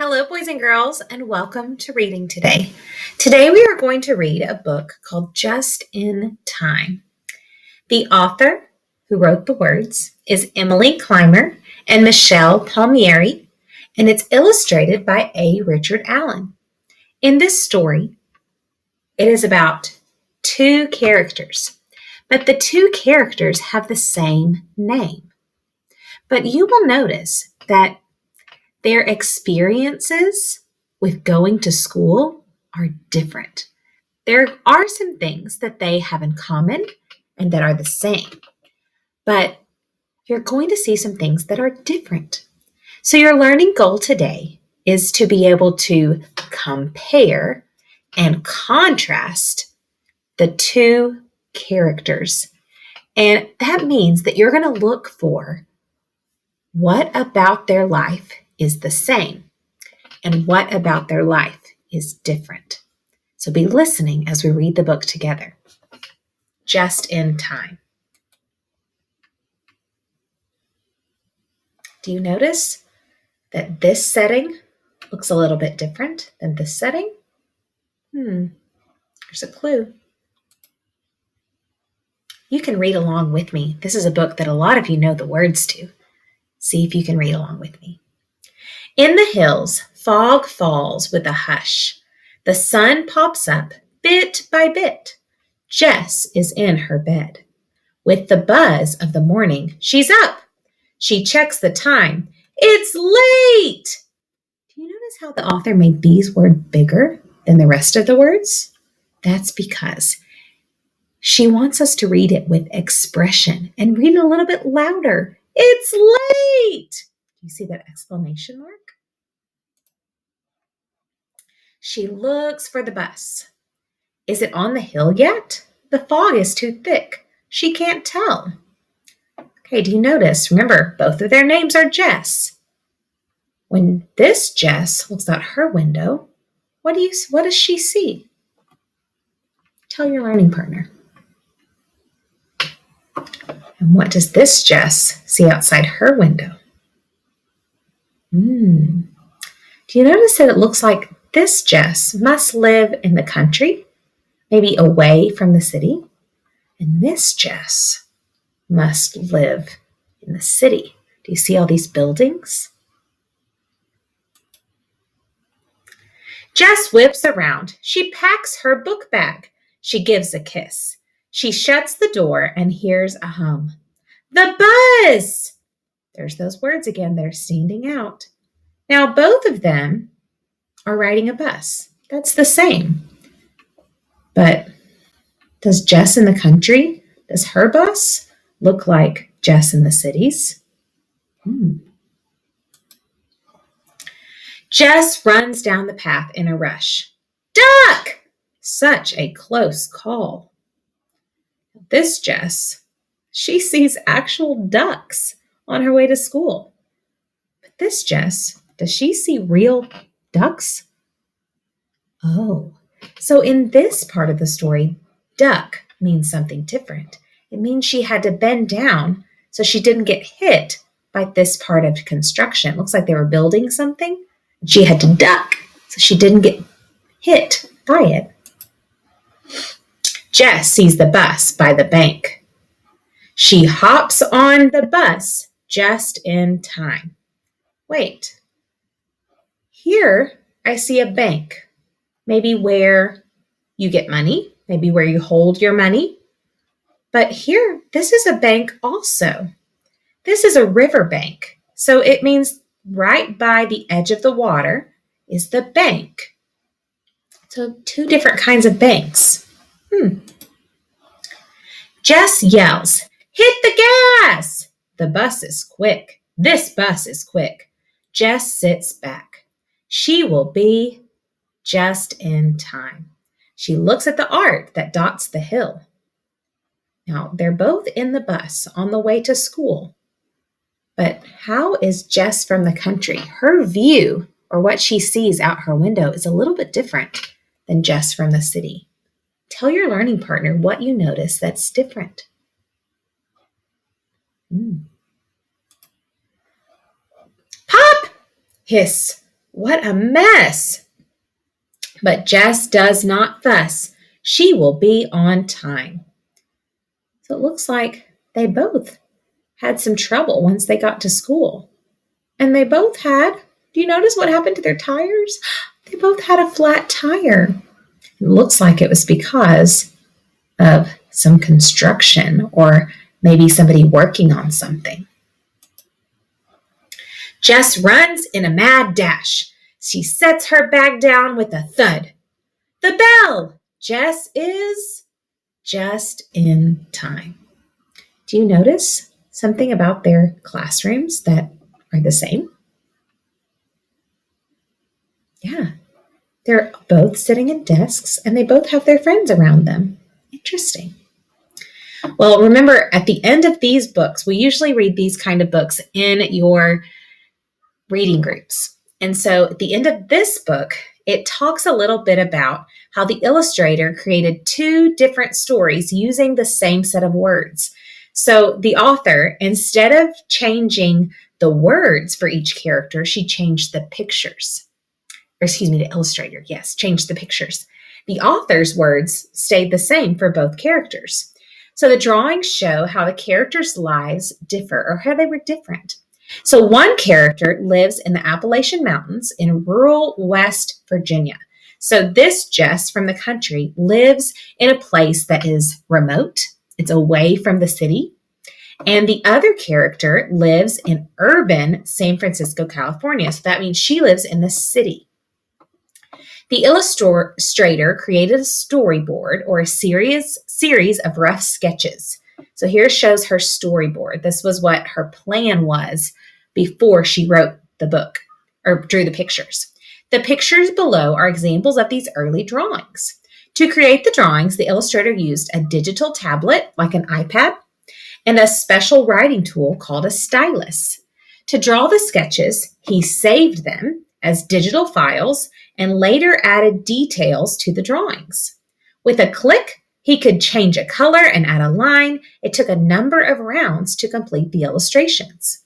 Hello, boys and girls, and welcome to Reading Today. Today we are going to read a book called Just in Time. The author who wrote the words is Emily Clymer and Michelle Palmieri, and it's illustrated by A. Richard Allen. In this story, it is about two characters, but the two characters have the same name. But you will notice that their experiences with going to school are different. There are some things that they have in common and that are the same, but you're going to see some things that are different. So your learning goal today is to be able to compare and contrast the two characters. And that means that you're going to look for what about their life is the same and what about their life is different. So be listening as we read the book together. Just in Time. Do you notice that this setting looks a little bit different than this setting? There's a clue. You can read along with me. This is a book that a lot of you know the words to. See if you can read along with me. In the hills, fog falls with a hush. The sun pops up bit by bit. Jess is in her bed. With the buzz of the morning, she's up. She checks the time. It's late! Do you notice how the author made these words bigger than the rest of the words? That's because she wants us to read it with expression and read it a little bit louder. It's late! Do you see that exclamation mark? She looks for the bus. Is it on the hill yet? The fog is too thick. She can't tell. Okay, do you notice? Remember, both of their names are Jess. When this Jess looks out her window, what does she see? Tell your learning partner. And what does this Jess see outside her window? Do you notice that it looks like this Jess must live in the country, maybe away from the city, and this Jess must live in the city. Do you see all these buildings? Jess whips around. She packs her book bag. She gives a kiss. She shuts the door and hears a hum. The bus! There's those words again that are standing out. Now, both of them are riding a bus. That's the same. But does Jess in the country, does her bus look like Jess in the cities? Jess runs down the path in a rush. Duck! Such a close call. This Jess, she sees actual ducks on her way to school. But this Jess, does she see real ducks? Oh, so in this part of the story, duck means something different. It means she had to bend down so she didn't get hit by this part of construction. It looks like they were building something. She had to duck so she didn't get hit by it. Jess sees the bus by the bank. She hops on the bus just in time. Wait, here I see a bank, maybe where you get money, maybe where you hold your money. But here, this is a bank also. This is a river bank. So it means right by the edge of the water is the bank. So two different kinds of banks. Jess yells, hit the gas! The bus is quick. This bus is quick. Jess sits back. She will be just in time. She looks at the art that dots the hill. Now, they're both in the bus on the way to school. But how is Jess from the country? Her view, or what she sees out her window, is a little bit different than Jess from the city. Tell your learning partner what you notice that's different. Pop! Hiss. What a mess! But Jess does not fuss. She will be on time. So it looks like they both had some trouble once they got to school. And they both had, do you notice what happened to their tires? They both had a flat tire. It looks like it was because of some construction or maybe somebody working on something. Jess runs in a mad dash. She sets her bag down with a thud. The bell! Jess is just in time. Do you notice something about their classrooms that are the same? Yeah, they're both sitting at desks and they both have their friends around them. Interesting. Well, remember, at the end of these books, we usually read these kind of books in your reading groups. And so at the end of this book, it talks a little bit about how the illustrator created two different stories using the same set of words. So the author, instead of changing the words for each character, she changed the pictures. The illustrator, yes, changed the pictures. The author's words stayed the same for both characters. So the drawings show how the characters' lives differ or how they were different. So one character lives in the Appalachian Mountains in rural West Virginia. So this Jess from the country lives in a place that is remote. It's away from the city. And the other character lives in urban San Francisco, California. So that means she lives in the city. The illustrator created a storyboard or a series of rough sketches. So here shows her storyboard. This was what her plan was before she wrote the book or drew the pictures. The pictures below are examples of these early drawings. To create the drawings, the illustrator used a digital tablet like an iPad and a special writing tool called a stylus. To draw the sketches, he saved them as digital files and later added details to the drawings. With a click, he could change a color and add a line. It took a number of rounds to complete the illustrations.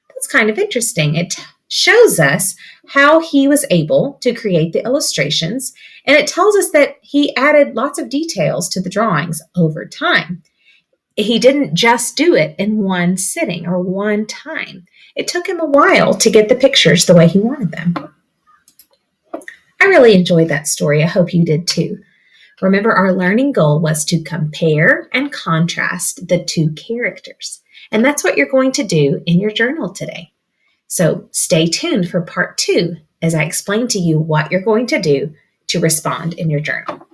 That's kind of interesting. It shows us how he was able to create the illustrations, and it tells us that he added lots of details to the drawings over time. He didn't just do it in one sitting or one time. It took him a while to get the pictures the way he wanted them. I really enjoyed that story. I hope you did too. Remember, our learning goal was to compare and contrast the two characters. And that's what you're going to do in your journal today. So stay tuned for part 2 as I explain to you what you're going to do to respond in your journal.